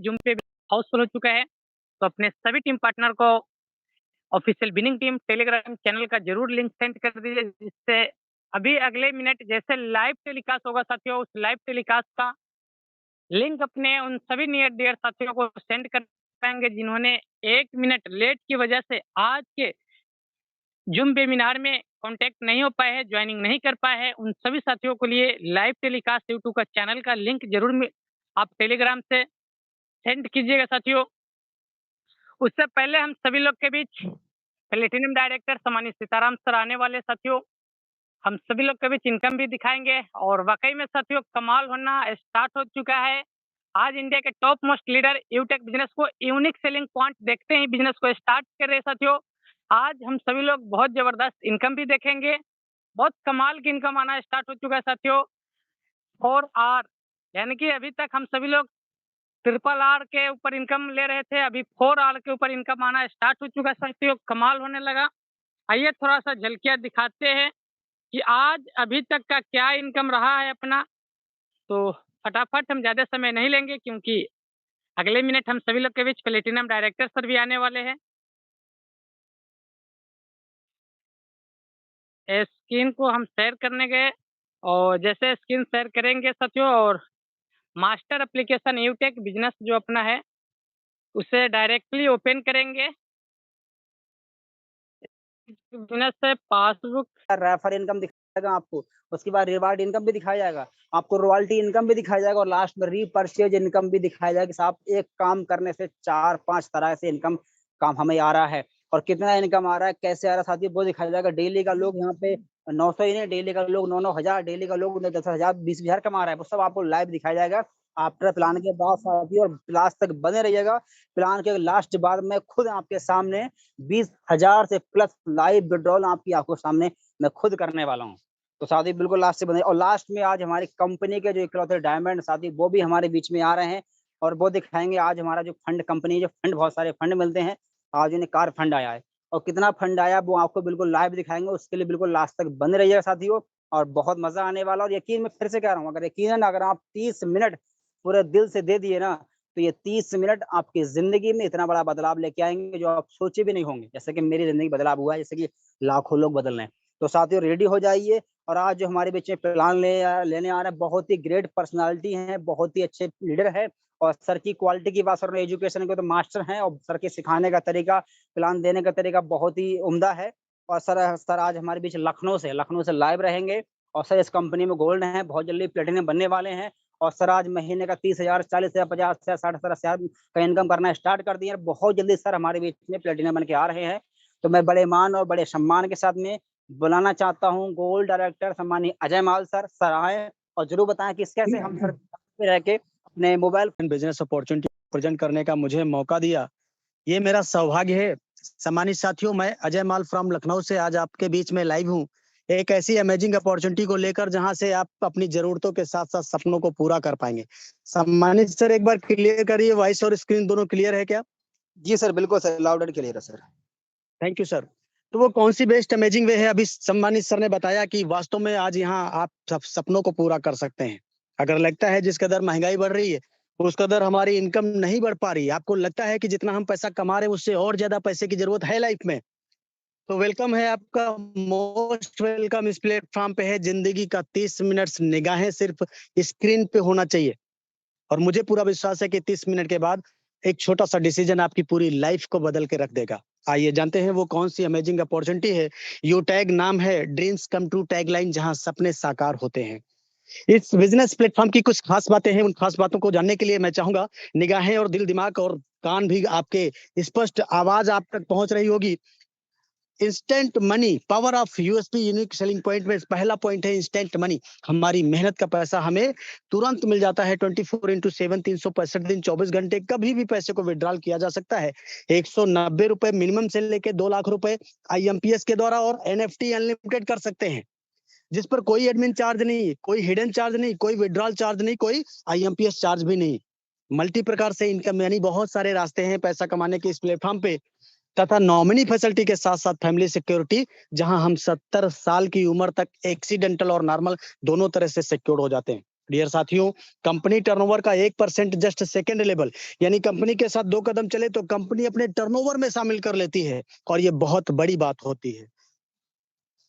Zoom पे हाउसफुल हो चुका है। तो अपने सभी टीम पार्टनर को official winning team Telegram channel का जरूर लिंक सेंड कर दीजिए, जिससे अभी अगले मिनट जैसे लाइव टेलीकास्ट होगा साथियों, उस लाइव टेलीकास्ट का लिंक अपने उन सभी नियर डियर साथियों को सेंड कर पाएंगे जिन्होंने 1 मिनट लेट की वजह से आज के जूम वेबिनार में कांटेक्ट नहीं हो पाए हैं, ज्वाइनिंग नहीं कर पाए हैं। उन सभी साथियों के लिए लाइव टेलीकास्ट यूट्यूब का चैनल का लिंक जरूर आप टेलीग्राम से सेंड कीजिएगा साथियों। उससे पहले हम सभी लोग के बीच प्लेटिनम डायरेक्टर सम्मानित सीताराम सर आने वाले साथियों। हम सभी लोग के बीच इनकम भी दिखाएंगे और वाकई में साथियों कमाल होना स्टार्ट हो चुका है। आज इंडिया के टॉप मोस्ट लीडर यूटेक बिजनेस को यूनिक सेलिंग पॉइंट देखते ही बिजनेस को स्टार्ट कर रहे साथियों। आज हम सभी लोग बहुत जबरदस्त इनकम भी देखेंगे, बहुत कमाल की इनकम आना स्टार्ट हो चुका है साथियों। 4R यानी कि अभी तक हम सभी लोग RRR के ऊपर इनकम ले रहे थे, अभी 4R के ऊपर इनकम आना स्टार्ट हो चुका है साथियों, कमाल होने लगा। आइए थोड़ा सा झलकियां दिखाते हैं कि आज अभी तक का क्या इनकम रहा है अपना। तो फटाफट हम ज्यादा समय नहीं लेंगे क्योंकि अगले मिनट हम सभी लोग के बीच प्लेटिनम डायरेक्टर सर भी आने वाले हैं। स्क्रीन को हम शेयर करने गए और जैसे स्क्रीन शेयर करेंगे साथियों और मास्टर एप्लीकेशन यूटेक बिजनेस जो अपना है उसे डायरेक्टली ओपन करेंगे। बिजनेस से पासबुक रेफर इनकम दिखाएगा आपको, उसके बाद रिवार्ड इनकम भी दिखाया जाएगा आपको, रॉयल्टी इनकम भी दिखाया जाएगा और लास्ट में रीपर्चेज इनकम भी दिखाया जाएगा कि साहब एक काम करने से 4-5 तरह से इनकम काम हमें आ रहा है और कितना इनकम आ रहा है, कैसे आ रहा है साथी वो दिखाया जाएगा। डेली का लोग यहाँ पे 900 ही नहीं, डेली का लोग 9-9 हजार, डेली का लोग 10,000 20,000 कमा रहा है, वो सब आपको लाइव दिखाया जाएगा आफ्टर प्लान के बाद साथी। और लास्ट तक बने रहिएगा, प्लान के लास्ट बाद में खुद आपके सामने 20,000 से प्लस लाइव विड्रॉल आपकी आंखों सामने मैं खुद करने वाला हूँ। तो साथी बिल्कुल लास्ट से बने और लास्ट में आज हमारी कंपनी के जो इकलौते डायमंड साथी वो भी हमारे बीच में आ रहे हैं और वो दिखाएंगे आज हमारा जो फंड कंपनी, जो फंड बहुत सारे फंड मिलते हैं, आज उन्हें कार फंड आया है और कितना फंड आया वो आपको बिल्कुल लाइव दिखाएंगे। उसके लिए बिल्कुल लास्ट तक बने रहिएगा साथियों और बहुत मजा आने वाला। और यकीन मैं फिर से कह रहा हूँ, अगर यकीन अगर आप 30 मिनट पूरे दिल से दे दिए ना तो ये 30 मिनट आपकी जिंदगी में इतना बड़ा बदलाव लेके आएंगे जो आप सोचे भी नहीं होंगे, जैसे कि मेरी जिंदगी बदलाव हुआ है, जैसे कि लाखों लोग बदल रहे हैं। तो साथियों रेडी हो जाइए। और आज जो हमारे बीच में प्लान लेने आ रहे हैं, बहुत ही ग्रेट पर्सनालिटी है, बहुत ही अच्छे लीडर है और सर की क्वालिटी की बात करें, एजुकेशन के तो मास्टर हैं और सर के सिखाने का तरीका, प्लान देने का तरीका बहुत ही उम्दा है। और सर आज हमारे बीच लखनऊ से लाइव रहेंगे और सर इस कंपनी में गोल्ड है, बहुत जल्दी प्लेटिनम बनने वाले हैं और सर आज महीने का 30,000 40,000 50,000 60,000 का इनकम करना स्टार्ट कर दिया। बहुत जल्दी सर हमारे बीच में प्लेटिनम बन के आ रहे हैं। तो मैं बड़े मान और बड़े सम्मान के साथ में बुलाना चाहता हूँ गोल्ड डायरेक्टर सम्मानीय अजय माल सर। सर आए और जरूर बताएं कि कैसे हम सर पे रह के अपने मोबाइल बिजनेस अपॉर्चुनिटी प्रेजेंट करने का मुझे मौका दिया, ये मेरा सौभाग्य है। सम्मानित साथियों, मैं अजय माल फ्रॉम लखनऊ से आज आपके बीच में लाइव हूँ, एक ऐसी अमेजिंग अपॉर्चुनिटी को लेकर जहां से आप अपनी जरूरतों के साथ साथ सपनों को पूरा कर पाएंगे। सम्मानित सर एक बार क्लियर करिए, वॉइस और स्क्रीन दोनों क्लियर है क्या? जी सर बिल्कुल सर, लाउड एंड क्लियर है सर। Thank you sir. तो वो कौन सी बेस्ट अमेजिंग वे है? अभी सम्मानित सर ने बताया कि वास्तव में आज यहाँ आप सब सपनों को पूरा कर सकते हैं। अगर लगता है जिस कदर महंगाई बढ़ रही है उस कदर हमारी इनकम नहीं बढ़ पा रही, आपको लगता है कि जितना हम पैसा कमा रहे हैं उससे और ज्यादा पैसे की जरूरत है लाइफ में, तो वेलकम है आपका, मोस्ट वेलकम इस प्लेटफॉर्म पे है। जिंदगी का 30 मिनट निगाहें सिर्फ स्क्रीन पे होना चाहिए और मुझे पूरा विश्वास है कि 30 मिनट के बाद एक छोटा सा डिसीजन आपकी पूरी लाइफ को बदल के रख देगा। आइए जानते हैं वो कौन सी अमेजिंग अपॉर्चुनिटी है। यू टैग नाम है, ड्रीम्स कम ट्रू टैगलाइन, जहां सपने साकार होते हैं। इस बिजनेस प्लेटफॉर्म की कुछ खास बातें हैं, उन खास बातों को जानने के लिए मैं चाहूंगा निगाहें और दिल दिमाग और कान भी आपके स्पष्ट आवाज आप तक पहुंच रही होगी। Instant money, power of USP unique selling point में पहला पॉइंट है इंस्टेंट मनी। हमारी मेहनत का पैसा हमें तुरंत मिल जाता है। 24x7 365 दिन 24 घंटे कभी भी पैसे को विड्रॉल किया जा सकता है। 190 रुपए मिनिमम से लेके 2 लाख रुपए IMPS के द्वारा और NFT अनलिमिटेड कर सकते हैं, जिस पर कोई एडमिन चार्ज नहीं, कोई हिडन चार्ज नहीं, कोई विड्रॉल चार्ज नहीं, कोई IMPS चार्ज भी नहीं। मल्टी प्रकार से इनकम यानी बहुत सारे रास्ते हैं पैसा कमाने के इस प्लेटफॉर्म पे, तथा नॉमिनी फैसिलिटी के साथ साथ फैमिली सिक्योरिटी, जहां हम 70 साल की उम्र तक एक्सीडेंटल और नॉर्मल दोनों तरह से सिक्योर हो जाते हैं। डियर साथियों, कंपनी टर्नओवर का 1% जस्ट सेकंड लेवल, यानी कंपनी के साथ 2 कदम चले तो कंपनी अपने टर्नओवर में शामिल कर लेती है और ये बहुत बड़ी बात होती है।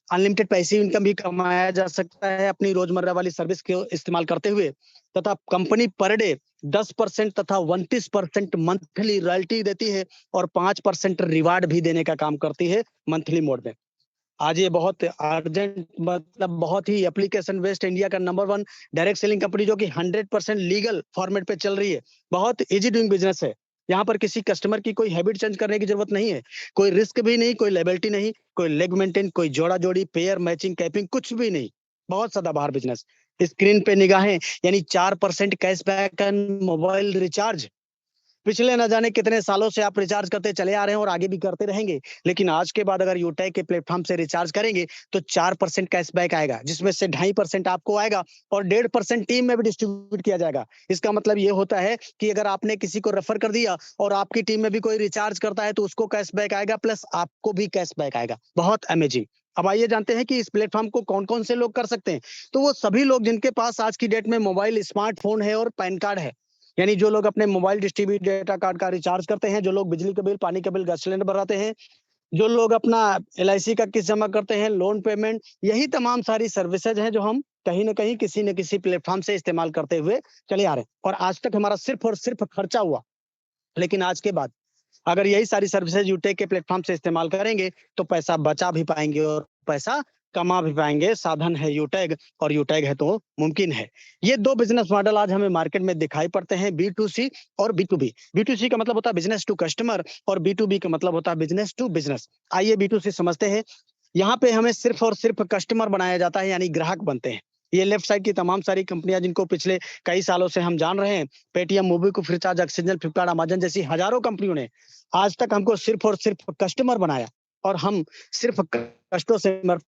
अनलिमिटेड पैसिव इनकम भी कमाया जा सकता है अपनी रोजमर्रा वाली सर्विस को इस्तेमाल करते हुए, तथा कंपनी पर डे 10% तथा 29% मंथली रॉयल्टी देती है और 5% रिवार्ड भी देने का काम करती है मंथली मोड में। आज ये बहुत अर्जेंट, मतलब बहुत ही एप्लीकेशन वेस्ट इंडिया का नंबर 1 डायरेक्ट सेलिंग कंपनी, जो कि 100% लीगल फॉर्मेट पे चल रही है। बहुत इजी डूइंग बिजनेस है। यहाँ पर किसी कस्टमर की कोई हैबिट चेंज करने की जरूरत नहीं है, कोई रिस्क भी नहीं, कोई लायबिलिटी नहीं, कोई लेग मेंटेन, कोई जोड़ा जोड़ी, पेयर मैचिंग, कैपिंग, कुछ भी नहीं। बहुत सदाबहार बिजनेस। स्क्रीन पे निगाहें, यानी 4% कैशबैक एंड मोबाइल रिचार्ज। पिछले न जाने कितने सालों से आप रिचार्ज करते चले आ रहे हैं और आगे भी करते रहेंगे, लेकिन आज के बाद अगर यूटेक के प्लेटफॉर्म से रिचार्ज करेंगे तो 4% कैशबैक आएगा, जिसमें से 2.5% आपको आएगा और 1.5% टीम में भी डिस्ट्रीब्यूट किया जाएगा। इसका मतलब ये होता है कि अगर आपने किसी को रेफर कर दिया और आपकी टीम में भी कोई रिचार्ज करता है तो उसको कैशबैक आएगा, प्लस आपको भी कैशबैक आएगा। बहुत अमेजिंग। अब आइए जानते हैं कि इस प्लेटफॉर्म को कौन कौन से लोग कर सकते हैं। तो वो सभी लोग जिनके पास आज की डेट में मोबाइल, स्मार्टफोन है और पैन कार्ड है, यानी जो लोग अपने मोबाइल डिस्ट्रीब्यूट डेटा कार्ड का रिचार्ज करते हैं, जो लोग बिजली के बिल, पानी के बिल, गैस सिलेंडर भराते हैं, जो लोग अपना एलआईसी का किस्त जमा करते हैं, लोन पेमेंट, यही तमाम सारी सर्विसेज हैं जो हम कहीं न कहीं किसी न किसी प्लेटफॉर्म से इस्तेमाल करते हुए चले आ रहे हैं और आज तक हमारा सिर्फ और सिर्फ खर्चा हुआ। लेकिन आज के बाद अगर यही सारी सर्विसेज यूटेक के प्लेटफॉर्म से इस्तेमाल करेंगे तो पैसा बचा भी पाएंगे और पैसा कमा भी पाएंगे। साधन है यूटेक और यूटेक है तो मुमकिन है। ये 2 बिजनेस मॉडल आज हमें मार्केट में दिखाई पड़ते हैं, बी2सी और बी2बी। बी2सी का मतलब होता है बिजनेस टू कस्टमर और बी2बी का मतलब होता है बिजनेस टू बिजनेस। आइए बी2सी समझते हैं। यहाँ पे हमें सिर्फ और सिर्फ कस्टमर बनाया जाता है, यानी ग्राहक बनते हैं। ये लेफ्ट साइड की तमाम सारी कंपनियां जिनको पिछले कई सालों से हम जान रहे हैं, Paytm, MobiKwik, Freecharge, oxygen, Flipkart, Amazon जैसी हजारों कंपनियों ने आज तक हमको सिर्फ और सिर्फ कस्टमर बनाया और हम सिर्फ कष्टों से मरते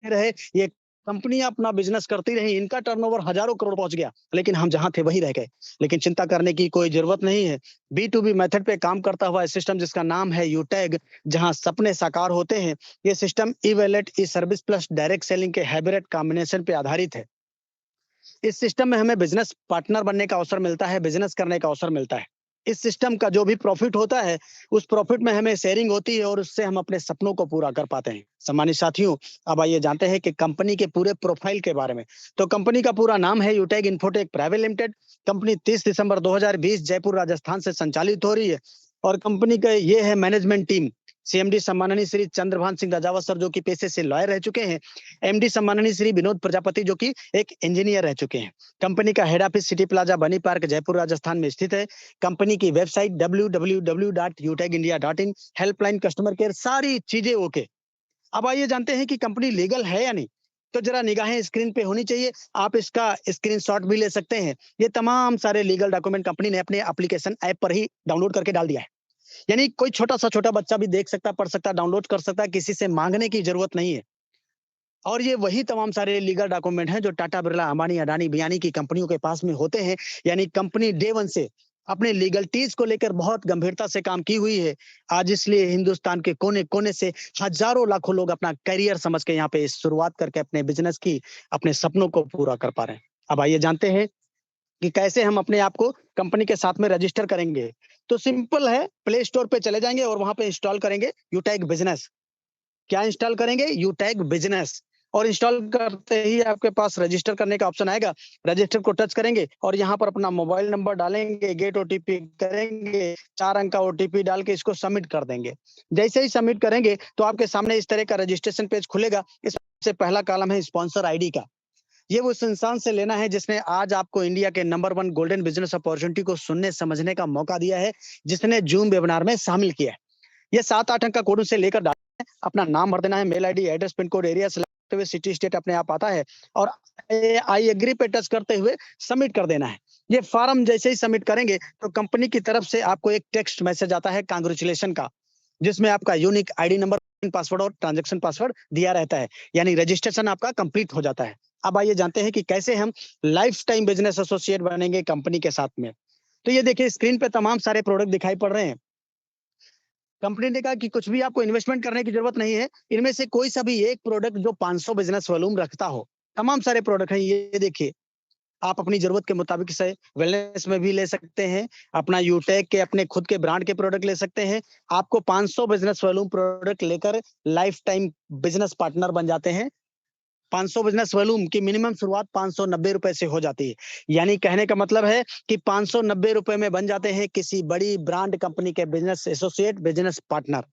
रहे। ये कंपनियां अपना बिजनेस करती रही, इनका टर्नओवर हजारों करोड़ पहुंच गया, लेकिन हम जहां थे वहीं रह गए। लेकिन चिंता करने की कोई जरूरत नहीं है। बी2बी मेथड पे काम करता हुआ सिस्टम जिसका नाम है यूटैग, जहां सपने साकार होते हैं, ये सिस्टम ई वैलेट, ई सर्विस प्लस डायरेक्ट सेलिंग के हाइब्रिड कॉम्बिनेशन पे आधारित है। इस सिस्टम में हमें बिजनेस पार्टनर बनने का अवसर मिलता है, बिजनेस करने का अवसर मिलता है। इस सिस्टम का जो भी प्रॉफिट होता है, उस प्रॉफिट में हमें शेयरिंग होती है और उससे हम अपने सपनों को पूरा कर पाते हैं। सम्मानित साथियों, अब आइए जानते हैं कि कंपनी के पूरे प्रोफाइल के बारे में। तो कंपनी का पूरा नाम है यूटेक इन्फोटेक प्राइवेट लिमिटेड। कंपनी 30 दिसंबर 2020 जयपुर, राजस्थान से संचालित हो रही है और कंपनी का ये है मैनेजमेंट टीम। सीएमडी सम्माननीय श्री चंद्रभान सिंह राजावत सर, जो कि पेशे से लॉयर रह चुके हैं। एमडी सम्माननीय श्री विनोद प्रजापति, जो कि एक इंजीनियर रह चुके हैं। कंपनी का हेड ऑफिस सिटी प्लाजा, बनी पार्क, जयपुर, राजस्थान में स्थित है। कंपनी की website www.utekindia.in, helpline, customer care, सारी चीजें ओके। अब आइए जानते हैं कि कंपनी लीगल है या नहीं। तो जरा निगाहें स्क्रीन पे होनी चाहिए, आप इसका स्क्रीनशॉट भी ले सकते हैं। ये तमाम सारे लीगल डॉक्यूमेंट कंपनी ने अपने एप्लीकेशन ऐप पर ही डाउनलोड करके डाल दिया है, यानी कोई छोटा बच्चा भी देख सकता, पढ़ सकता, डाउनलोड कर सकता, किसी से मांगने की जरूरत नहीं है। और ये वही तमाम सारे लीगल डॉक्यूमेंट हैं जो टाटा, बिरला, अंबानी, अडानी, बियानी की कंपनियों के पास में होते हैं। यानी कंपनी डे 1 से अपने लीगलिटीज को लेकर बहुत गंभीरता से काम की हुई है। आज इसलिए हिंदुस्तान के कोने-कोने से हजारों लाखों लोग अपना करियर समझ के यहाँ पे शुरुआत करके अपने बिजनेस की, अपने सपनों को पूरा कर पा रहे हैं। अब आइए जानते हैं कि कैसे हम अपने आप को कंपनी के साथ में रजिस्टर करेंगे। तो सिंपल है, प्ले स्टोर पे चले जाएंगे और वहां पे इंस्टॉल करेंगे यूटेक बिजनेस। क्या इंस्टॉल करेंगे? यूटेक बिजनेस। और इंस्टॉल करते ही आपके पास रजिस्टर करने का ऑप्शन आएगा। रजिस्टर को टच करेंगे और यहाँ पर अपना मोबाइल नंबर डालेंगे, गेट ओटीपी करेंगे, 4 अंक का ओटीपी डाल के इसको सबमिट कर देंगे। जैसे ही सबमिट करेंगे तो आपके सामने इस तरह का रजिस्ट्रेशन पेज खुलेगा। इससे पहला कॉलम है स्पॉन्सर आईडी का। ये उस इंसान से लेना है जिसने आज आपको इंडिया के नंबर 1 गोल्डन बिजनेस अपॉर्चुनिटी को सुनने समझने का मौका दिया है, जिसने जूम वेबिनार में शामिल किया है। ये 7-8 अंक का कोड उसे लेकर डालना है, अपना नाम भर देना है, mail ID, address, pin code, area select करते हुए सिटी स्टेट अपने आप आता है और आई एग्री पे टच करते हुए सबमिट कर देना है। ये फॉर्म जैसे ही सबमिट करेंगे तो कंपनी की तरफ से आपको एक टेक्स्ट मैसेज आता है कांग्रेचुलेशन का, जिसमें आपका यूनिक आईडी नंबर, पासवर्ड और ट्रांजैक्शन पासवर्ड दिया रहता है। यानी रजिस्ट्रेशन आपका कंप्लीट हो जाता है। अब आइए जानते हैं कि कैसे हम लाइफ टाइम बिजनेस एसोसिएट बनेंगे कंपनी के साथ में। तो ये देखिए स्क्रीन पे तमाम सारे प्रोडक्ट दिखाई पड़ रहे हैं। कंपनी ने कहा कि कुछ भी आपको इन्वेस्टमेंट करने की जरूरत नहीं है। इनमें से कोई सा भी एक प्रोडक्ट जो 500 बिजनेस वॉल्यूम रखता हो, तमाम सारे प्रोडक्ट हैं। ये देखिए आप अपनी जरूरत के मुताबिक से वेलनेस में भी ले सकते हैं, अपना यूटेक के अपने खुद के ब्रांड के प्रोडक्ट ले सकते हैं। आपको 500 बिजनेस वॉल्यूम प्रोडक्ट लेकर लाइफ टाइम बिजनेस पार्टनर बन जाते हैं। 500 बिजनेस वॉल्यूम की मिनिमम शुरुआत 590 रुपए से हो जाती है। यानी कहने का मतलब है कि 590 रुपए में बन जाते हैं किसी बड़ी ब्रांड कंपनी के बिजनेस एसोसिएट, बिजनेस पार्टनर।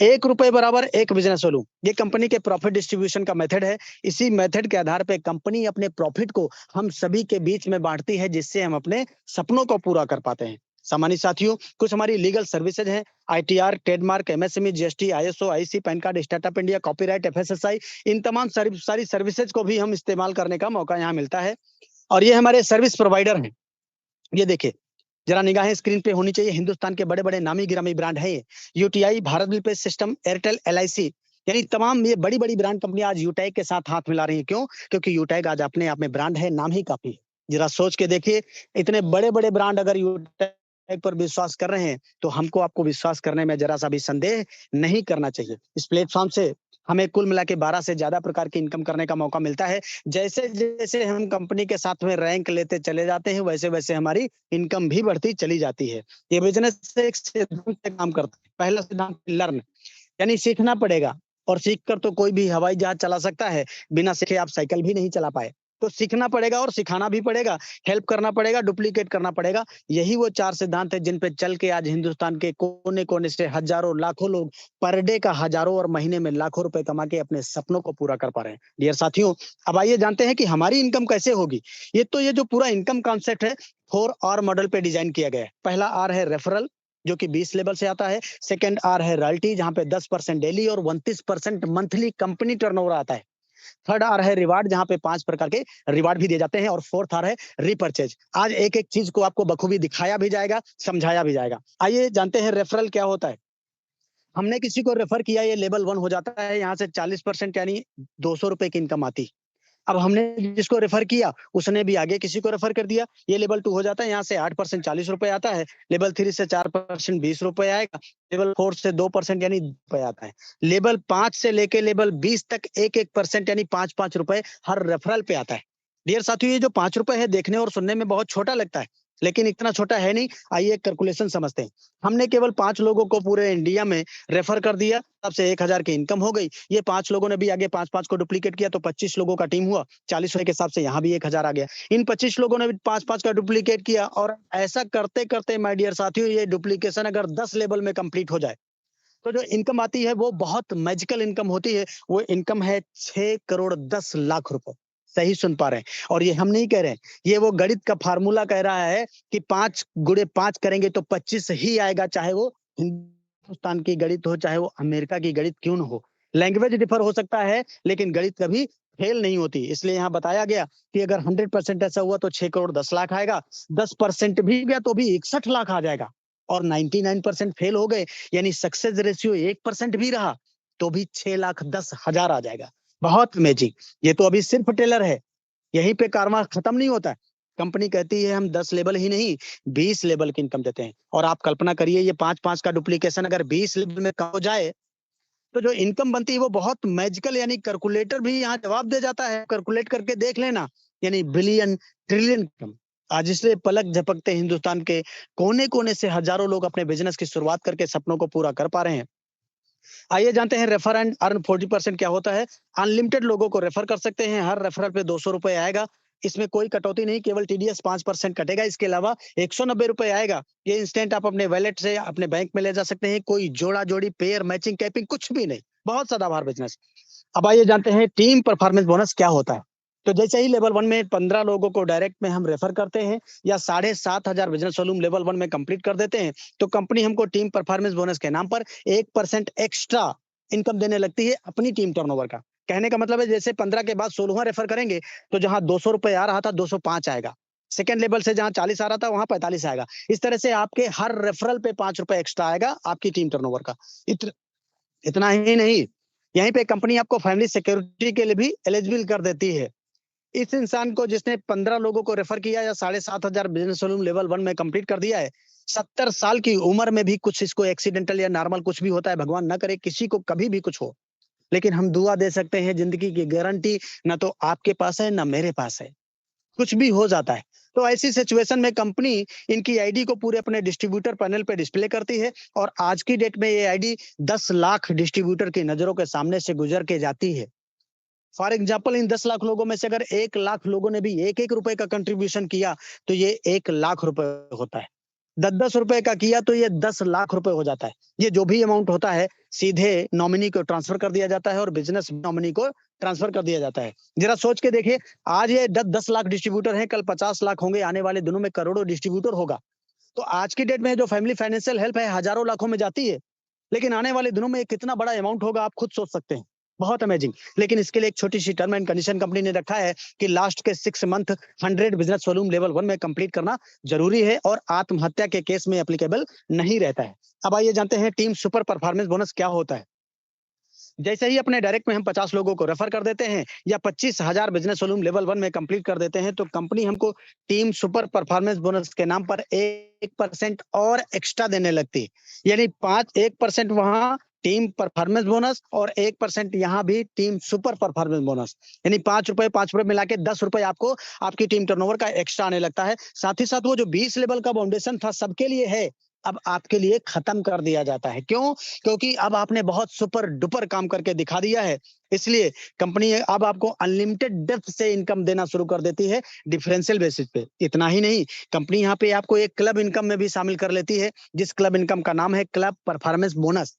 1 रुपए बराबर 1 बिजनेस वॉल्यूम, ये कंपनी के प्रॉफिट डिस्ट्रीब्यूशन का मेथड है। इसी मेथड के आधार पे कंपनी अपने प्रॉफिट को हम सभी के बीच में बांटती है, जिससे हम अपने सपनों को पूरा कर पाते हैं। सामान्य साथियों, कुछ हमारी लीगल सर्विसेज हैं, ITR, trademark, MSME, GST, ISO, IC, pan card, startup India, copyright, FSSAI, इन तमाम सारी सर्विसेज को भी हम इस्तेमाल करने का मौका यहाँ मिलता है। और ये हमारे सर्विस प्रोवाइडर हैं। ये देखिए, जरा निगाहें स्क्रीन पे होनी चाहिए। हिंदुस्तान के बड़े बड़े नामी गिरामी ब्रांड है ये। UTI, Bharat bill pay system, Airtel, LIC, यानी तमाम ये बड़ी बड़ी ब्रांड कंपनी आज यूटैग के साथ हाथ मिला रही है। क्यों? क्योंकि यूटैग आज अपने आप में ब्रांड है, नाम ही काफी है। जरा सोच के देखिए, इतने बड़े बड़े ब्रांड अगर यूटैग पर विश्वास कर रहे हैं, तो हमको आपको विश्वास करने में जरा सा भी संदेह नहीं करना चाहिए। इस प्लेटफॉर्म से हमें कुल मिला के 12 से ज्यादा प्रकार की इनकम करने का मौका मिलता है। जैसे जैसे हम कंपनी के साथ में रैंक लेते चले जाते हैं, वैसे वैसे हमारी इनकम भी बढ़ती चली जाती है। ये बिजनेस एक सिद्धांत से काम करता है। पहला सिद्धांत लर्न, यानी सीखना पड़ेगा। और सीख कर तो कोई भी हवाई जहाज चला सकता है, बिना सीखे आप साइकिल भी नहीं चला पाए। तो सीखना पड़ेगा और सिखाना भी पड़ेगा, हेल्प करना पड़ेगा, डुप्लीकेट करना पड़ेगा। यही वो 4 सिद्धांत है जिन पे चल के आज हिंदुस्तान के कोने कोने से हजारों लाखों लोग पर डे का हजारों और महीने में लाखों रुपए कमा के अपने सपनों को पूरा कर पा रहे हैं। डियर साथियों, अब आइए जानते हैं कि हमारी इनकम कैसे होगी। ये जो पूरा इनकम कॉन्सेप्ट है 4R मॉडल पे डिजाइन किया गया है। पहला R है रेफरल, जो कि 20 लेवल से आता है। सेकंड R है रॉयल्टी, जहां पे 10% डेली और 29% मंथली कंपनी टर्नओवर आता है। थर्ड R है रिवार्ड, जहां पे 5 प्रकार के रिवार्ड भी दिए जाते हैं। और फोर्थ R है रीपर्चेज। आज एक एक चीज को आपको बखूबी दिखाया भी जाएगा, समझाया भी जाएगा। आइए जानते हैं रेफरल क्या होता है। हमने किसी को रेफर किया, ये लेवल 1 हो जाता है। यहाँ से 40% यानी 200 रुपए की इनकम आती। अब हमने जिसको रेफर किया, उसने भी आगे किसी को रेफर कर दिया, ये लेवल 2 हो जाता है। यहाँ से 8% 40 रुपए आता है। लेवल 3 से 4% 20 रुपए आएगा। लेवल 4 से 2% यानी रुपए आता है। लेवल 5 से लेके लेवल 20 तक 1% यानी 5 रुपए हर रेफरल पे आता है। डियर साथियों, ये जो 5 रुपए है, देखने और सुनने में बहुत छोटा लगता है, लेकिन इतना छोटा है नहीं। आइए कैलकुलेशन समझते हैं। हमने केवल 5 लोगों को पूरे इंडिया में रेफर कर दिया, तब से 1000 की इनकम हो गई। ये 5 लोगों ने भी आगे 5 को डुप्लीकेट किया, तो 25 लोगों का टीम हुआ। 40 रुपए के हिसाब से यहाँ भी 1000 आ गया। इन 25 लोगों ने भी 5 का डुप्लीकेट किया। और ऐसा करते करते माय डियर साथियों, ये डुप्लीकेशन अगर 10 लेवल में कंप्लीट हो जाए, तो जो इनकम आती है वो बहुत मैजिकल इनकम होती है। वो इनकम है 6 करोड़ 10 लाख रुपए। सही सुन पा रहे हैं। और ये हम नहीं कह रहे हैं, ये वो गणित का फार्मूला कह रहा है कि 5 गुणे 5 करेंगे तो 25 ही आएगा, चाहे वो हिंदुस्तान की गणित हो, चाहे वो अमेरिका की गणित क्यों न हो। लैंग्वेज डिफर हो सकता है, लेकिन गणित कभी फेल नहीं होती। इसलिए यहाँ बताया गया कि अगर 100% ऐसा हुआ तो 6 करोड़ 10 लाख आएगा। 10% भी गया तो भी 61 लाख आ जाएगा। और 99% फेल हो गए, यानी सक्सेस रेशियो 1% भी रहा, तो भी 6,10,000 आ जाएगा। बहुत अमेजिंग। ये तो अभी सिर्फ टेलर है, यहीं पे कारवा खत्म नहीं होता है। कंपनी कहती है हम 10 लेवल ही नहीं, 20 लेवल की इनकम देते हैं। और आप कल्पना करिए, ये 5 का डुप्लीकेशन अगर 20 लेवल में कम हो जाए, तो जो इनकम बनती है वो बहुत मैजिकल, यानी कैलकुलेटर भी यहाँ जवाब दे जाता है। कैलकुलेट करके देख लेना, यानी बिलियन ट्रिलियन इनकम। आज इसलिए पलक झपकते हिंदुस्तान के कोने कोने से हजारों लोग अपने बिजनेस की शुरुआत करके सपनों को पूरा कर पा रहे हैं। आइए जानते हैं रेफर एंड अर्न 40% क्या होता है। अनलिमिटेड लोगों को रेफर कर सकते हैं। हर रेफरल पे 200 रुपए आएगा। इसमें कोई कटौती नहीं, केवल TDS 5% कटेगा। इसके अलावा 190 रुपए आएगा। ये इंस्टेंट आप अपने वैलेट से अपने बैंक में ले जा सकते हैं। कोई जोड़ा जोड़ी, पेयर, मैचिंग, कैपिंग कुछ भी नहीं। बहुत सदाबहार बिजनेस। अब आइए जानते हैं टीम परफॉर्मेंस बोनस क्या होता है। तो जैसे ही लेवल 1 में 15 लोगों को डायरेक्ट में हम रेफर करते हैं, या 7,500 बिजनेस वॉल्यूम लेवल 1 में कंप्लीट कर देते हैं, तो कंपनी हमको टीम परफॉर्मेंस बोनस के नाम पर 1% एक्स्ट्रा इनकम देने लगती है अपनी टीम टर्नओवर का। कहने का मतलब है, जैसे 15 के बाद 16वां रेफर करेंगे, तो जहां 200 रुपए आ रहा था, 205 आएगा। सेकंड लेवल से जहां 40 आ रहा था, वहां 45 आएगा। इस तरह से आपके हर रेफरल पे 5 रुपए एक्स्ट्रा आएगा आपकी टीम टर्नओवर का। इतना ही नहीं, यहीं पे कंपनी आपको फैमिली सिक्योरिटी के लिए भी एलिजिबल कर देती है। इस इंसान को जिसने 15 लोगों को रेफर किया, या 7,500 बिजनेस वॉल्यूम लेवल 1 में कंप्लीट कर दिया है, 70 साल की उम्र में भी कुछ इसको एक्सीडेंटल या नॉर्मल कुछ भी होता है, भगवान ना करे किसी को कभी भी कुछ हो, लेकिन हम दुआ दे सकते हैं, जिंदगी की गारंटी ना तो आपके पास है ना मेरे पास है। कुछ भी हो जाता है। तो ऐसी सिचुएशन में कंपनी इनकी आईडी को पूरे अपने डिस्ट्रीब्यूटर पैनल पे डिस्प्ले करती है और आज की डेट में ये आईडी 10 लाख डिस्ट्रीब्यूटर की नजरों के सामने से गुजर के जाती है। फॉर एग्जाम्पल इन 10 लाख लोगों में से अगर 1 लाख लोगों ने भी 1-1 रुपए का कंट्रीब्यूशन किया तो ये 1 लाख रुपए होता है। 10-10 रुपए का किया तो ये 10 लाख रुपए हो जाता है। ये जो भी अमाउंट होता है सीधे नॉमिनी को ट्रांसफर कर दिया जाता है और बिजनेस नॉमिनी को ट्रांसफर कर दिया जाता है। जरा सोच के देखिए, आज ये 10-10 लाख डिस्ट्रीब्यूटर हैं, कल 50 लाख होंगे, आने वाले दिनों में करोड़ों डिस्ट्रीब्यूटर होगा। तो आज की डेट में जो फैमिली फाइनेंशियल हेल्प है हजारों लाखों में जाती है, लेकिन आने वाले दिनों में कितना बड़ा अमाउंट होगा आप खुद सोच सकते हैं। बहुत अमेजिंग। लेकिन इसके लिए एक छोटी सी टर्म एंड कंडीशन कंपनी ने रखा है कि लास्ट के 6 मंथ 100 बिजनेस वॉल्यूम लेवल 1 में कंप्लीट करना जरूरी है और आत्महत्या के केस में एप्लीकेबल नहीं रहता है। अब आइए जानते हैं टीम सुपर परफॉर्मेंस बोनस क्या होता है। जैसे ही अपने डायरेक्ट में हम 50 लोगों को रेफर कर देते हैं या 25,000 बिजनेस वॉल्यूम लेवल 1 में कंप्लीट कर देते हैं तो कंपनी हमको टीम सुपर परफॉर्मेंस बोनस के नाम पर 1% और एक्स्ट्रा देने लगती है। यानी 1% वहां टीम परफॉर्मेंस बोनस और 1% यहाँ भी टीम सुपर परफॉर्मेंस बोनस, यानी 5 रुपए मिला के 10 रुपए आपको आपकी टीम टर्नओवर का एक्स्ट्रा आने लगता है। साथ ही साथ वो जो 20 लेवल का फाउंडेशन था सबके लिए है, अब आपके लिए खत्म कर दिया जाता है। क्यों? क्योंकि अब आपने बहुत सुपर डुपर काम करके दिखा दिया है, इसलिए कंपनी अब आपको अनलिमिटेड डेप्थ से इनकम देना शुरू कर देती है डिफरेंशियल बेसिस पे। इतना ही नहीं, कंपनी यहाँ पे आपको एक क्लब इनकम में भी शामिल कर लेती है, जिस क्लब इनकम का नाम है क्लब परफॉर्मेंस बोनस।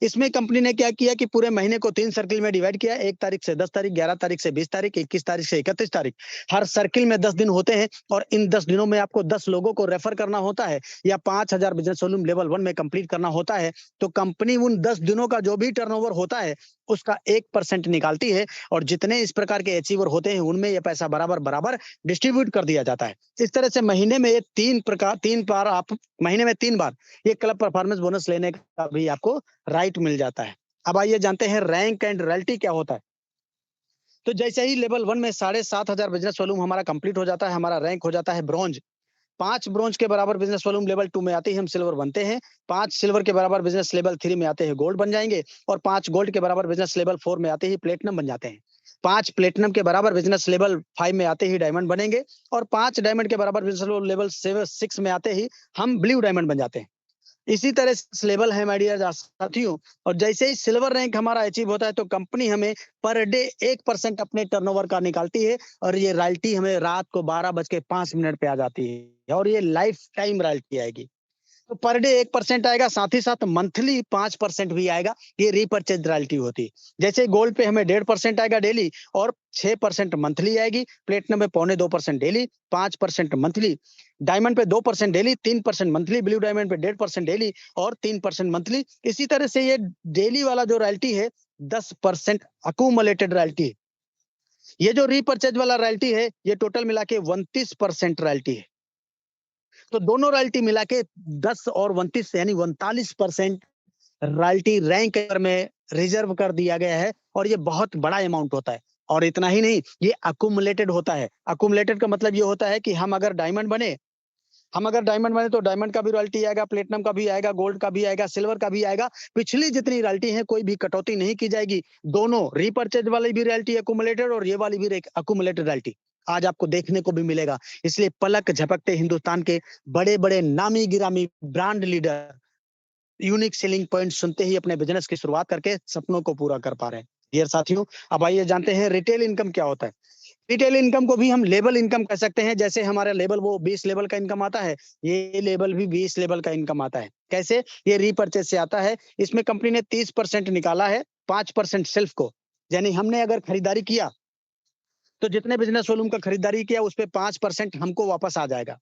इसमें कंपनी ने क्या किया कि पूरे महीने को 3 सर्किल में डिवाइड किया, 1 तारीख से 10 तारीख, 11 तारीख से 20 तारीख, 21 तारीख से 31 तारीख। हर सर्किल में 10 दिन होते हैं और इन 10 दिनों में आपको 10 लोगों को रेफर करना होता है या 5,000 बिजनेस वॉल्यूम लेवल 1 में कंप्लीट करना होता है। तो कंपनी उन 10 दिनों का जो भी टर्नओवर होता है उसका 1% निकालती है और जितने इस प्रकार के अचीवर होते हैं उनमें यह पैसा बराबर डिस्ट्रीब्यूट कर दिया जाता है। इस तरह से महीने में ये 3 बार आप महीने में 3 बार ये क्लब परफॉर्मेंस बोनस लेने का भी आपको राइट मिल जाता है। अब आइए जानते हैं रैंक एंड रॉयल्टी क्या होता है। तो जैसे ही लेवल 1 में 7,500 बिजनेस वॉल्यूम हमारा कंप्लीट हो जाता है, हमारा रैंक हो जाता है ब्रॉन्ज। 5 ब्रॉन्ज के बराबर बिजनेस वॉल्यूम लेवल 2 में आते ही हम सिल्वर बनते हैं। 5 सिल्वर के बराबर बिजनेस लेवल 3 में आते हैं गोल्ड बन जाएंगे और 5 गोल्ड के बराबर बिजनेस लेवल 4 में आते ही प्लेटिनम बन जाते हैं। 5 प्लेटिनम के बराबर बिजनेस लेवल 5 में आते ही डायमंड बनेंगे और 5 डायमंड के बराबर बिजनेस लेवल 6 में आते ही हम ब्लू डायमंड बन जाते हैं। इसी तरह से लेवल है माय डियर साथियों। और जैसे ही सिल्वर रैंक हमारा अचीव होता है तो कंपनी हमें पर डे 1% अपने टर्नओवर का निकालती है और ये रॉयल्टी हमें रात को 12:05 पे आ जाती है और ये लाइफ टाइम रॉयल्टी आएगी। तो पर डे 1% आएगा, साथ ही साथ मंथली 5% भी आएगा। ये रीपरचेज रॉयल्टी होती है। जैसे गोल्ड पे हमें 1.5% आएगा डेली और 6% मंथली आएगी, प्लेटिनम में 2.25% डेली, 5% मंथली, डायमंड पे 2% डेली, 3% मंथली, ब्लू डायमंड पे 1.5% डेली और 3% मंथली। इसी तरह से ये डेली वाला जो रॉयल्टी है 10% अक्यूमुलेटेड रॉयल्टी है। ये जो रीपरचेज वाला रॉयल्टी है ये टोटल मिला के 29% रॉयल्टी है। तो दोनों रॉयल्टी मिला के 10 और 29 यानी 39% रॉयल्टी रैंक में रिजर्व कर दिया गया है और ये बहुत बड़ा अमाउंट होता है। और इतना ही नहीं, ये अक्यूमुलेटेड होता है। अक्यूमुलेटेड का मतलब ये होता है कि हम अगर डायमंड बने तो डायमंड का भी रॉयल्टी आएगा, प्लेटिनम का भी आएगा, गोल्ड का भी आएगा, सिल्वर का भी आएगा। पिछली जितनी रॉयल्टी है कोई भी कटौती नहीं की जाएगी। दोनों रीपरचेज वाली भी रॉयल्टी अक्यूमुलेटेड और ये वाली भी अक्यूमुलेटेड रॉयल्टी आज आपको देखने को भी मिलेगा। इसलिए पलक झपकते हिंदुस्तान के बड़े-बड़े नामी गिरामी brand leader unique selling point सुनते ही अपने बिजनेस की शुरुआत करके सपनों को पूरा कर पा रहे हैं। डियर साथियों, अब आइए जानते हैं रिटेल इनकम क्या होता है। रिटेल इनकम को भी हम लेवल इनकम कह सकते हैं। जैसे हमारा लेवल वो 20 लेवल का इनकम आता है, ये लेवल भी 20 लेवल का इनकम आता है। कैसे? ये रीपरचेज से आता है। इसमें कंपनी ने 30% निकाला है, 5% सेल्फ को, यानी हमने अगर खरीदारी किया तो जितने बिजनेस वॉल्यूम का खरीदारी किया उस पे 5% हमको वापस आ जाएगा।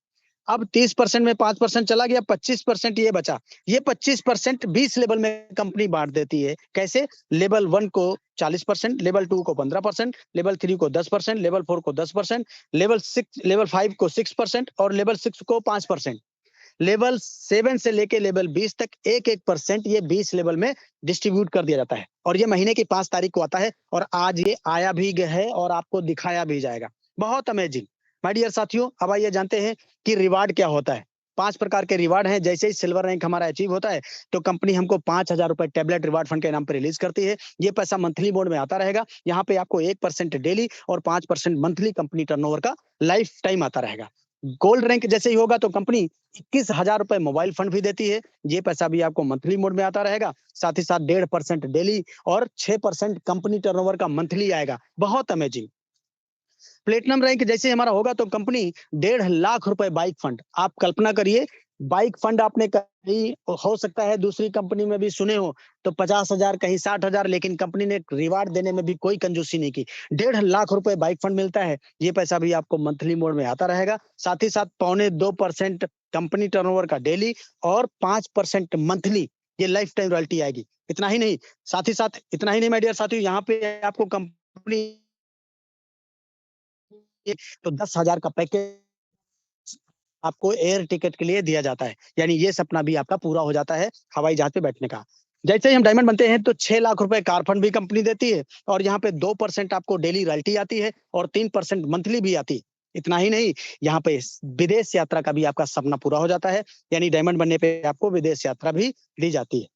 अब 30% में 5% चला गया, 25% ये बचा। ये 25% 20 लेवल में कंपनी बांट देती है। कैसे? लेवल 1 को 40%, लेवल 2 को 15%, लेवल 3 को 10%, लेवल 4 को 10%, लेवल 5 को 6% और लेवल 6 को 5%। लेवल 7 से लेके लेवल 20 तक 1-1% ये 20 लेवल में डिस्ट्रीब्यूट कर दिया जाता है और ये महीने की 5 तारीख को आता है और आज ये आया भी है और आपको दिखाया भी जाएगा। बहुत अमेजिंग। माय डियर साथियों, अब आइए जानते हैं कि रिवार्ड क्या होता है। 5 प्रकार के रिवार्ड हैं। जैसे ही सिल्वर रैंक हमारा अचीव होता है तो कंपनी हमको 5,000 रुपए टैबलेट रिवार्ड फंड के नाम पे रिलीज करती है। ये पैसा मंथली मोड में आता रहेगा। यहाँ पे आपको 1% डेली और 5% मंथली कंपनी टर्नओवर का लाइफ टाइम आता रहेगा। गोल्ड रैंक जैसे ही होगा तो कंपनी 21,000 रुपए मोबाइल फंड भी देती है। ये पैसा भी आपको मंथली मोड में आता रहेगा। साथ ही साथ 1.5% डेली और 6% कंपनी टर्नओवर का मंथली आएगा। बहुत अमेजिंग। प्लेटिनम रैंक जैसे हमारा होगा तो कंपनी 1.5 लाख रुपए बाइक फंड, आप कल्पना करिए, बाइक फंड आपने कहीं हो सकता है दूसरी कंपनी में भी सुने हो तो 50,000 कहीं 60,000, लेकिन कंपनी ने रिवार्ड देने में भी कोई कंजूसी नहीं की। 1.5 लाख रुपए बाइक फंड मिलता है। ये पैसा भी आपको मंथली मोड में आता रहेगा। साथ ही साथ 2.25% कंपनी टर्नओवर का डेली और 5% मंथली ये लाइफ टाइम रॉयल्टी आएगी। इतना ही नहीं, साथ ही साथ इतना ही नहीं माय डियर साथियों, यहाँ पे आपको कंपनी तो 10,000 का पैकेज आपको एयर टिकट के लिए दिया जाता है। यानी ये सपना भी आपका पूरा हो जाता है हवाई जहाज पे बैठने का। जैसे ही हम डायमंड बनते हैं तो 6 लाख रुपए कार फंड भी कंपनी देती है और यहाँ पे 2% आपको डेली रॉयल्टी आती है और 3% मंथली भी आती है। इतना ही नहीं, यहाँ पे विदेश यात्रा का भी आपका सपना पूरा हो जाता है। यानी डायमंड बनने पे आपको विदेश यात्रा भी दी जाती है।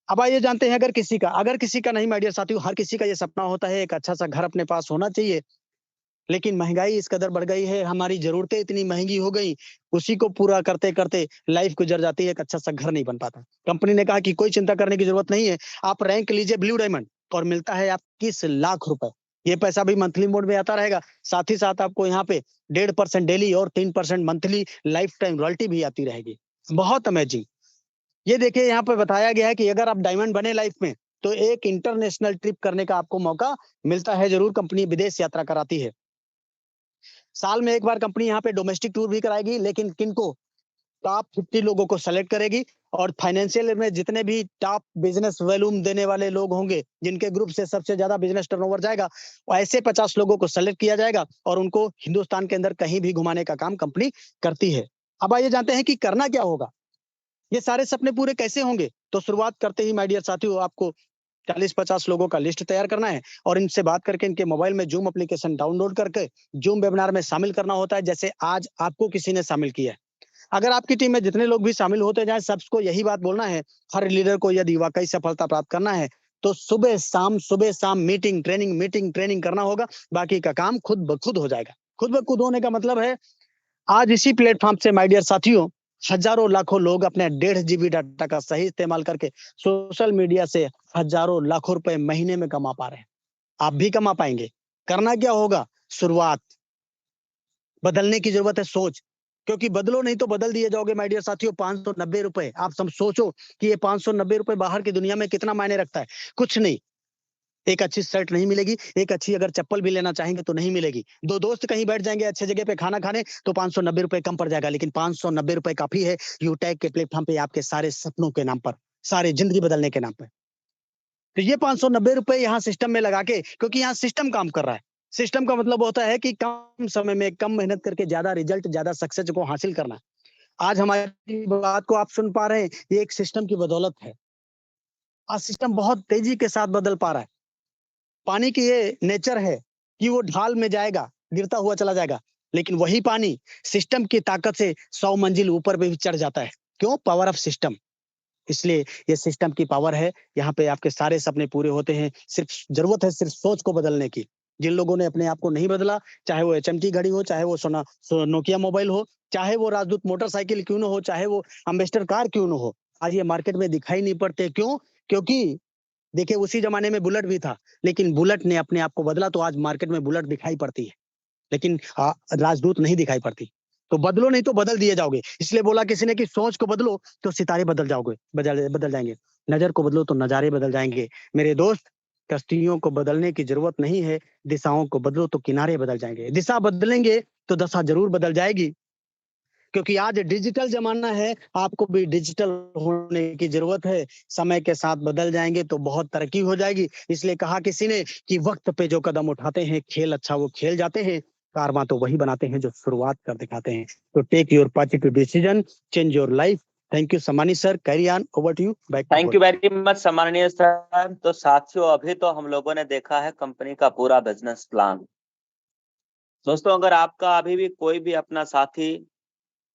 अब आइए जानते हैं अगर किसी का नहीं माय डियर साथियों, हर किसी का ये सपना होता है एक अच्छा सा घर अपने पास होना चाहिए। लेकिन महंगाई इस कदर बढ़ गई है, हमारी जरूरतें इतनी महंगी हो गई, उसी को पूरा करते करते लाइफ गुजर जाती है, एक अच्छा सा घर नहीं बन पाता। कंपनी ने कहा कि कोई चिंता करने की जरूरत नहीं है, आप रैंक लीजिए ब्लू डायमंड और मिलता है आप 21 लाख रुपए। ये पैसा भी मंथली मोड में आता रहेगा। साथ ही साथ आपको यहाँ पे 1.5% डेली और 3% मंथली लाइफ टाइम रॉयल्टी भी आती रहेगी। बहुत अमेजिंग। ये देखिए यहाँ पे बताया गया है कि अगर आप डायमंड बने लाइफ में तो एक इंटरनेशनल ट्रिप करने का आपको मौका मिलता है जरूर। कंपनी विदेश यात्रा कराती है। साल में एक बार कंपनी यहाँ पे डोमेस्टिक टूर भी कराएगी, लेकिन किनको टॉप 50 लोगों को सेलेक्ट करेगी और फाइनेंशियल में जितने भी टॉप बिजनेस वॉल्यूम देने वाले लोग होंगे, जिनके ग्रुप से सबसे ज्यादा बिजनेस टर्नओवर जाएगा, ऐसे 50 लोगों को सेलेक्ट किया जाएगा और उनको हिंदुस्तान के अंदर कहीं भी घुमाने का काम कंपनी करती है। अब आइए जानते हैं कि करना क्या होगा, ये सारे सपने पूरे कैसे होंगे। तो शुरुआत करते ही माय डियर साथियों, आपको 40-50 लोगों का लिस्ट तैयार करना है और इनसे बात करके इनके मोबाइल में जूम एप्लीकेशन डाउनलोड करके जूम वेबिनार में शामिल करना होता है, जैसे आज आपको किसी ने शामिल किया है। अगर आपकी टीम में जितने लोग भी शामिल होते जाएं, सबको यही बात बोलना है, हर लीडर को यदि वाकई सफलता प्राप्त करना है तो सुबह शाम मीटिंग ट्रेनिंग करना होगा। बाकी का काम खुद ब खुद हो जाएगा। खुद ब खुद होने का मतलब है, आज इसी प्लेटफॉर्म से माय डियर साथियों हजारों लाखों लोग अपने 1.5 GB डाटा का सही इस्तेमाल करके सोशल मीडिया से हजारों लाखों रुपए महीने में कमा पा रहे हैं। आप भी कमा पाएंगे। करना क्या होगा, शुरुआत बदलने की जरूरत है सोच, क्योंकि बदलो नहीं तो बदल दिए जाओगे माय डियर साथियों। 590 रुपए, आप सब सोचो कि ये 590 रुपए बाहर की दुनिया में कितना मायने रखता है। कुछ नहीं, एक अच्छी शर्ट नहीं मिलेगी, एक अच्छी अगर चप्पल भी लेना चाहेंगे तो नहीं मिलेगी। दो दोस्त कहीं बैठ जाएंगे अच्छे जगह पे खाना खाने तो 590 रुपए कम पड़ जाएगा, लेकिन 590 रुपए काफी है यूटैग के प्लेटफॉर्म पे आपके सारे सपनों के नाम पर, सारे जिंदगी बदलने के नाम पर। तो ये 590 रुपए यहाँ सिस्टम में लगा के, क्योंकि यहाँ सिस्टम काम कर रहा है। सिस्टम का मतलब होता है कि कम समय में कम मेहनत करके ज्यादा रिजल्ट, ज्यादा सक्सेस को हासिल करना। आज हमारी बात को आप सुन पा रहे हैं, ये एक सिस्टम की बदौलत है। आज सिस्टम बहुत तेजी के साथ बदल पा रहा है। पानी की ये नेचर है कि वो ढाल में जाएगा, गिरता हुआ चला जाएगा, लेकिन वही पानी सिस्टम की ताकत से 100 मंजिल ऊपर भी चढ़ जाता है। क्यों? Power of system. इसलिए ये सिस्टम की पावर है। यहाँ पे आपके सारे सपने पूरे होते हैं। जरूरत है सिर्फ सोच को बदलने की। जिन लोगों ने अपने आप को नहीं बदला, चाहे वो HMT घड़ी हो, चाहे वो नोकिया मोबाइल हो, चाहे वो राजदूत मोटरसाइकिल क्यों ना हो, चाहे वो अम्बेस्टर कार क्यों ना हो, आज ये मार्केट में दिखाई नहीं पड़ते। क्यों? क्योंकि देखिए उसी जमाने में बुलेट भी था, लेकिन बुलेट ने अपने आप को बदला तो आज मार्केट में बुलेट दिखाई पड़ती है, लेकिन राजदूत नहीं दिखाई पड़ती। तो बदलो नहीं तो बदल दिए जाओगे। इसलिए बोला किसी ने कि सोच को बदलो तो सितारे बदल जाएंगे, नजर को बदलो तो नजारे बदल जाएंगे। मेरे दोस्त, कश्तियों को बदलने की जरूरत नहीं है, दिशाओं को बदलो तो किनारे बदल जाएंगे। दिशा बदलेंगे तो दशा जरूर बदल जाएगी, क्योंकि आज डिजिटल जमाना है, आपको भी डिजिटल होने की जरूरत है। समय के साथ बदल जाएंगे तो बहुत तरक्की हो जाएगी। इसलिए कहा किसी ने कि वक्त पे जो कदम उठाते हैं, खेल अच्छा वो खेल जाते हैं, कारवां तो वही बनाते हैं जो शुरुआत कर दिखाते हैं। तो take your positive decision, change your life. Thank you समानी sir, carry on, over to you, back. Thank you very much सम्माननीय सर। तो साथियों, अभी तो हम लोगों ने देखा है कंपनी का पूरा बिजनेस प्लान। दोस्तों, अगर आपका अभी भी कोई भी अपना साथी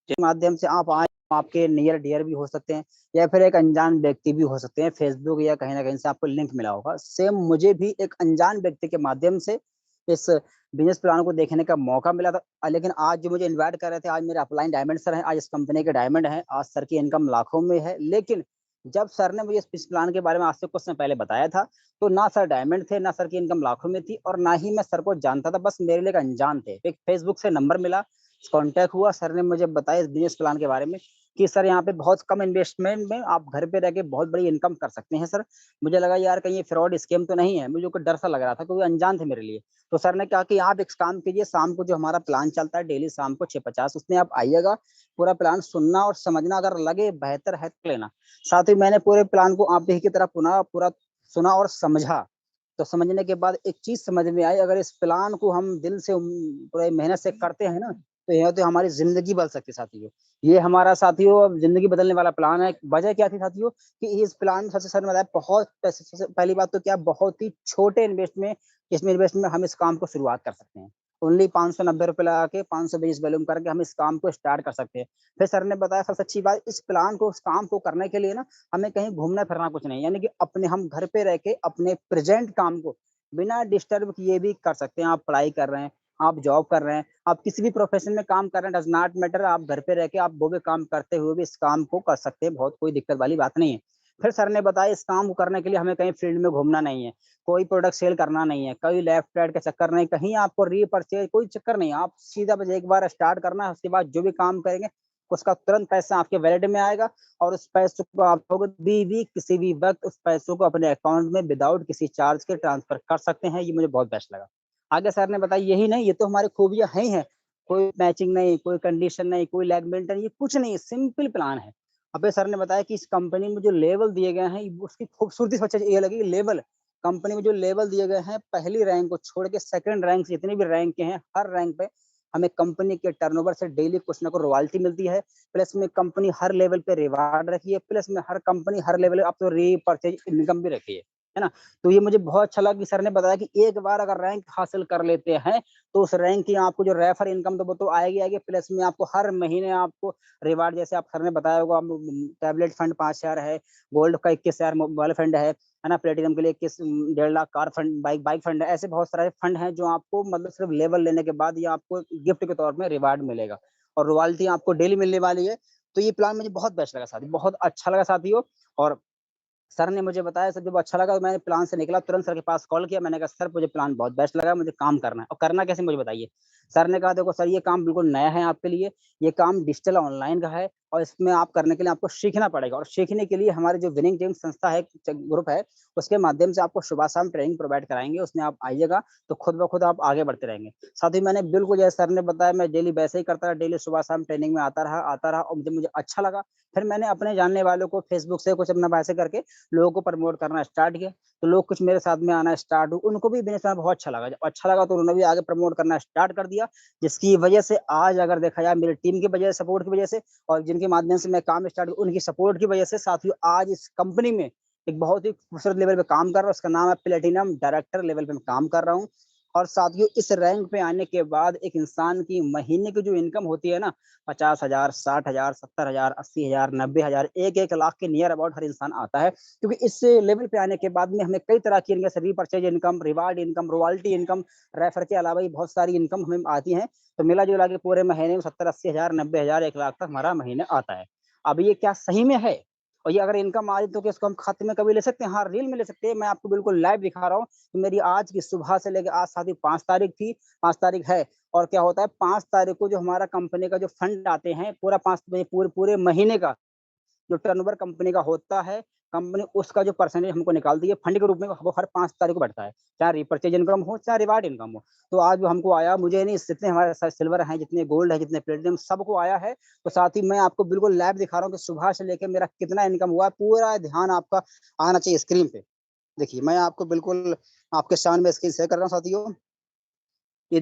जिसके माध्यम से आप आए, आपके नियर डियर भी हो सकते हैं या फिर एक अनजान व्यक्ति भी हो सकते हैं। फेसबुक या कहीं ना कहीं से आपको लिंक मिला होगा। सेम मुझे भी एक अनजान व्यक्ति के माध्यम से इस बिजनेस प्लान को देखने का मौका मिला था। लेकिन आज जो मुझे इन्वाइट कर रहे थे, आज मेरे अपलाइन डायमंड सर हैं, आज इस कंपनी के डायमंड हैं, आज सर की इनकम लाखों में है। लेकिन जब सर ने मुझे इस प्लान के बारे में आज से कुछ समय पहले बताया था, तो ना सर डायमंड थे, ना सर की इनकम लाखों में थी, और ना ही मैं सर को जानता था। बस मेरे लिए एक अनजान थे। एक फेसबुक से नंबर मिला, कांटेक्ट हुआ, सर ने मुझे बताया इस बिजनेस प्लान के बारे में कि सर यहाँ पे बहुत कम इन्वेस्टमेंट में आप घर पे रह के बहुत बड़ी इनकम कर सकते हैं सर। मुझे लगा यार कहीं ये फ्रॉड स्कैम तो नहीं है, मुझे को डर सा लग रहा था क्योंकि अनजान थे मेरे लिए। तो सर ने कहा कि आप एक काम कीजिए, शाम को जो हमारा प्लान चलता है डेली शाम को 6:50 उसमें आप आइएगा, पूरा प्लान सुनना और समझना, अगर लगे बेहतर है तो लेना। साथ ही मैंने पूरे प्लान को आप ही की तरह पुनः पूरा सुना और समझा। तो समझने के बाद एक चीज समझ में आई, अगर इस प्लान को हम दिल से पूरे मेहनत से करते हैं ना, तो यह तो हमारी जिंदगी बदल सकती है साथियों। ये हमारा साथियों अब जिंदगी बदलने वाला प्लान है। वजह क्या थी साथियों कि इस प्लान में सबसे सर ने बताया बहुत पैसे, सबसे पहली बात तो क्या बहुत ही छोटे इन्वेस्ट में, इसमें इन्वेस्ट में हम इस काम को शुरुआत कर सकते हैं। ओनली 590 रुपए लगा के 520 वैल्यूम करके हम इस काम को स्टार्ट कर सकते हैं। फिर सर ने बताया सबसे अच्छी बात, इस प्लान को, इस काम को करने के लिए ना हमें कहीं घूमना फिरना कुछ नहीं, यानी कि अपने हम घर पे रह के अपने प्रेजेंट काम को बिना डिस्टर्ब किए भी कर सकते हैं। आप पढ़ाई कर रहे हैं, आप जॉब कर रहे हैं, आप किसी भी प्रोफेशन में काम कर रहे हैं, डज नॉट मैटर, आप घर पे रह के आप वो भी काम करते हुए भी इस काम को कर सकते हैं। बहुत कोई दिक्कत वाली बात नहीं है। फिर सर ने बताया इस काम को करने के लिए हमें कहीं फील्ड में घूमना नहीं है, कोई प्रोडक्ट सेल करना नहीं है, कोई लेफ्ट राइट का चक्कर नहीं, कहीं आपको रीपरचेज कोई चक्कर नहीं है। आप सीधा बस एक बार स्टार्ट करना है, उसके बाद जो भी काम करेंगे उसका तुरंत पैसा आपके वैलेट में आएगा, और उस पैसों को आप भी किसी भी वक्त उस पैसों को अपने अकाउंट में विदाउट किसी चार्ज के ट्रांसफर कर सकते हैं। ये मुझे बहुत बेस्ट लगा। आगे सर ने बताया यही नहीं, ये तो हमारी खूबियां हैं ही हैं, कोई मैचिंग नहीं, कोई कंडीशन नहीं, कोई लैग मेंटेन, ये कुछ नहीं, सिंपल प्लान है। अबे सर ने बताया कि इस कंपनी में जो लेवल दिए गए हैं उसकी खूबसूरती सबसे ये लगी, लेवल कंपनी में जो लेवल दिए गए हैं, पहली रैंक को छोड़ के सेकंड रैंक से जितने भी रैंक के हैं, हर रैंक पे हमें कंपनी के टर्नओवर से डेली कुछ ना कुछ रॉयल्टी मिलती है। प्लस में कंपनी हर लेवल पे रिवार्ड रखी है, प्लस में हर कंपनी हर लेवल अब तो रीपरचेज इनकम भी रखी है ना। तो ये मुझे बहुत अच्छा लगा कि सर ने बताया कि एक बार अगर रैंक हासिल कर लेते हैं तो उस रैंक की आपको जो रेफर इनकम तो वो तो आएगी आएगी, प्लस में आपको हर महीने आपको रिवार्ड, जैसे आप सर ने बताया होगा, टैबलेट फंड 5,000 है, गोल्ड का 21,000 मोबाइल फंड है ना, प्लेटिनम के लिए 21 1.5 lakh car fund, bike fund है। ऐसे बहुत सारे फंड हैं जो आपको मतलब सिर्फ लेवल लेने के बाद या आपको गिफ्ट के तौर में रिवार्ड मिलेगा, और रॉयल्टी आपको डेली मिलने वाली है। तो ये प्लान मुझे बहुत बेस्ट लगा साथी, बहुत अच्छा लगा साथियों। और सर ने मुझे बताया, सर जब अच्छा लगा तो मैंने प्लान से निकला, तुरंत सर के पास कॉल किया, मैंने कहा सर मुझे प्लान बहुत बेस्ट लगा, मुझे काम करना है। और करना कैसे मुझे बताइए। सर ने कहा देखो सर ये काम बिल्कुल नया है आपके लिए, ये काम डिजिटल ऑनलाइन का है, और इसमें आप करने के लिए आपको सीखना पड़ेगा, और सीखने के लिए हमारी जो विनिंग टीम संस्था है, ग्रुप है, उसके माध्यम से आपको सुबह शाम ट्रेनिंग प्रोवाइड कराएंगे, उसमें आप आइएगा तो खुद ब खुद आप आगे बढ़ते रहेंगे। साथ ही मैंने बिल्कुल जैसे सर ने बताया, मैं डेली वैसे ही करता रहा, डेली सुबह शाम ट्रेनिंग में आता रहा, और मुझे अच्छा लगा। फिर मैंने अपने जानने वालों को फेसबुक से कुछ अपना वैसे करके लोगों को प्रमोट करना स्टार्ट किया, तो लोग कुछ मेरे साथ में आना स्टार्ट हुए, उनको भी बिजनेस में बहुत अच्छा लगा। जब अच्छा लगा तो उन्होंने भी आगे प्रमोट करना स्टार्ट कर दिया, जिसकी वजह से आज अगर देखा जाए मेरी टीम की वजह से, सपोर्ट की वजह से, और जिनके माध्यम से मैं काम स्टार्ट उनकी सपोर्ट की वजह से साथियों, आज इस कंपनी में एक बहुत ही खूबसूरत लेवल पे काम कर रहा हूँ। उसका नाम है प्लेटिनम, डायरेक्टर लेवल पे मैं काम कर रहा हूँ। और साथियों इस रैंक पे आने के बाद एक इंसान की महीने की जो इनकम होती है ना, 50,000, 60,000, 70,000, 80,000, 90,000, 1-1 लाख के नियर अबाउट हर इंसान आता है, क्योंकि इस लेवल पे आने के बाद में हमें कई तरह की income, repurchase income, reward income, royalty income, refer के अलावा भी बहुत सारी इनकम हमें आती है। तो मिला जुला के पूरे महीने में 70-80,000, 90,000, 1 लाख तक हमारा महीने आता है। अब ये क्या सही में है, और ये अगर इनकम आ रही तो इसको हम खाते में कभी ले सकते हैं, हाँ रील में ले सकते हैं। मैं आपको बिल्कुल लाइव दिखा रहा हूँ कि मेरी आज की सुबह से लेकर आज साथी 5 तारीख थी, 5 तारीख है, और क्या होता है 5 तारीख को जो हमारा कंपनी का जो फंड आते हैं, पूरा 5 पूरे पूरे महीने का जो टर्नओवर कंपनी का होता है, कंपनी उसका जो परसेंटेज हमको निकालती है फंड के रूप में, वो हर 5 तारीख को बढ़ता है, चाहे रिपर्चेज इनकम हो चाहे रिवार्ड इनकम हो। तो आज वो हमको आया, मुझे नहीं, जितने हमारे साथ सिल्वर हैं, जितने गोल्ड है, जितने प्लेटिनम, सबको आया है। तो साथ ही मैं आपको बिल्कुल लाइव दिखा रहा हूँ कि सुबह से लेकर मेरा कितना इनकम हुआ, पूरा ध्यान आपका आना चाहिए स्क्रीन पे। देखिए मैं आपको बिल्कुल आपके सामने स्क्रीन शेयर कर रहा हूँ साथियों, ये